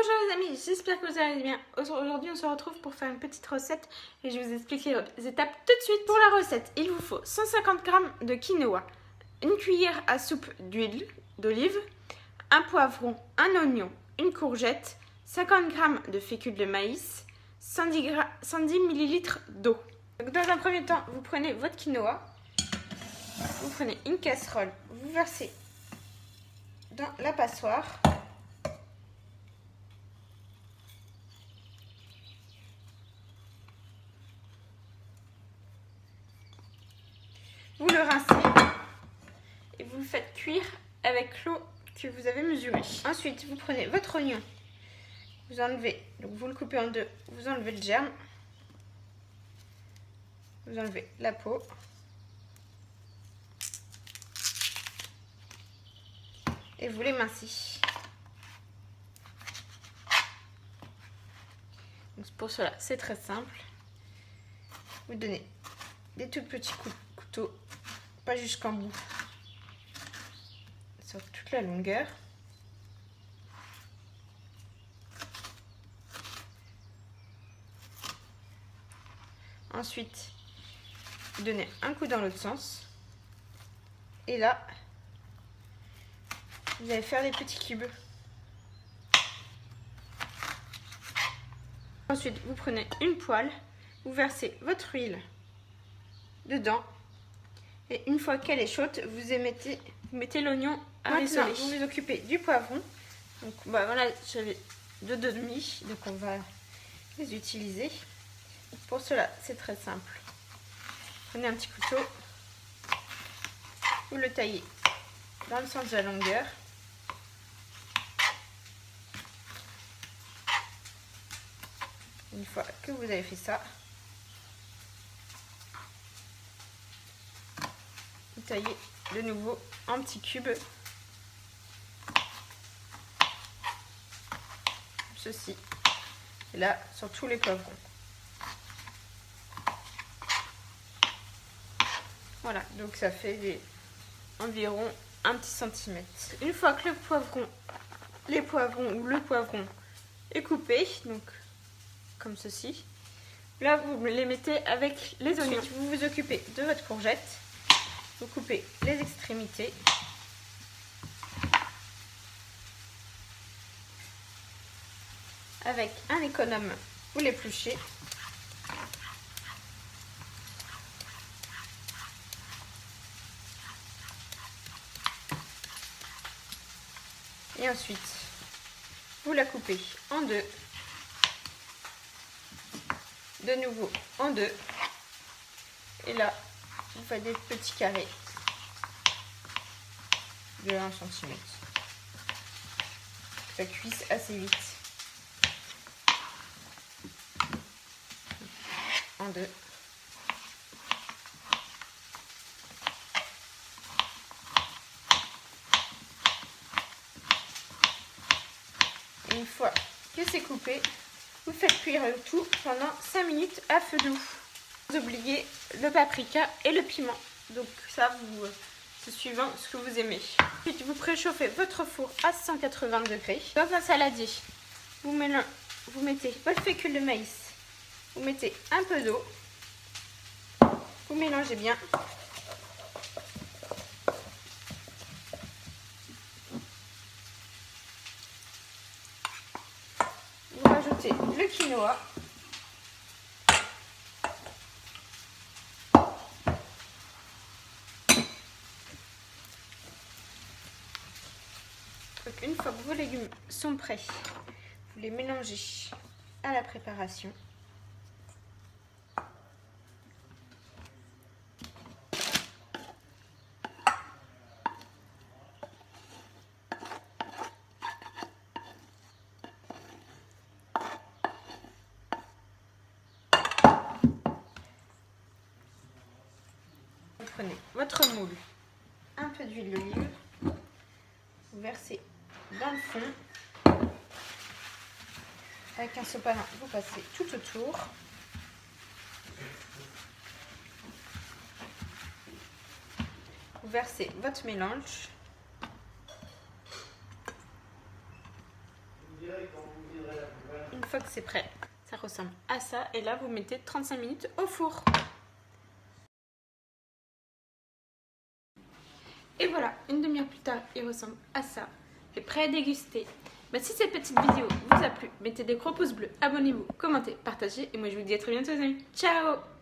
Bonjour les amis, j'espère que vous allez bien. Aujourd'hui on se retrouve pour faire une petite recette et je vais vous expliquer les étapes tout de suite. Pour la recette, il vous faut 150 g de quinoa, une cuillère à soupe d'huile d'olive, un poivron, un oignon, une courgette, 50 g de fécule de maïs, 110 ml d'eau. Dans un premier temps, vous prenez votre quinoa, vous prenez une casserole, vous versez dans la passoire. Vous le rincez et vous le faites cuire avec l'eau que vous avez mesurée. Ensuite, vous prenez votre oignon, vous enlevez, donc vous le coupez en deux, vous enlevez le germe, vous enlevez la peau. Et vous l'émincez. Pour cela, c'est très simple. Vous donnez des tout petits coups de couteau, pas jusqu'en bout, sur toute la longueur. Ensuite, vous donnez un coup dans l'autre sens. Et là, vous allez faire des petits cubes. Ensuite, vous prenez une poêle, vous versez votre huile dedans. Et une fois qu'elle est chaude, vous mettez l'oignon à rissoler. Vous vous occupez du poivron. Donc voilà, j'avais deux demi, donc on va les utiliser. Pour cela, c'est très simple. Prenez un petit couteau, vous le taillez dans le sens de la longueur. Une fois que vous avez fait ça, vous taillez de nouveau en petits cubes, comme ceci, et là sur tous les poivrons. Voilà, donc ça fait environ un petit centimètre. Une fois que les poivrons ou le poivron est coupé, donc comme ceci, là vous les mettez avec les oignons. Ensuite, vous vous occupez de votre courgette, vous coupez les extrémités. Avec un économe, vous l'épluchez. Et ensuite, vous la coupez en deux. De nouveau en deux. Et là, vous faites des petits carrés de 1 cm. Ça cuise assez vite. En deux. Et une fois que c'est coupé, vous faites cuire le tout pendant 5 minutes à feu doux. Vous oubliez le paprika et le piment. Donc ça, c'est suivant ce que vous aimez. Ensuite, vous préchauffez votre four à 180 degrés. Dans un saladier, vous mettez votre fécule de maïs. Vous mettez un peu d'eau. Vous mélangez bien. Vous rajoutez le quinoa. Donc une fois que vos légumes sont prêts, vous les mélangez à la préparation. Vous prenez votre moule, un peu d'huile d'olive, vous versez dans le fond. Avec un sopalin, vous passez tout autour. Vous versez votre mélange. Une fois que c'est prêt, ça ressemble à ça. Et là, vous mettez 35 minutes au four. Et voilà, une demi-heure plus tard, il ressemble à ça. C'est prêt à déguster. Si cette petite vidéo vous a plu, mettez des gros pouces bleus, abonnez-vous, commentez, partagez. Et moi, je vous dis à très bientôt les amis. Ciao!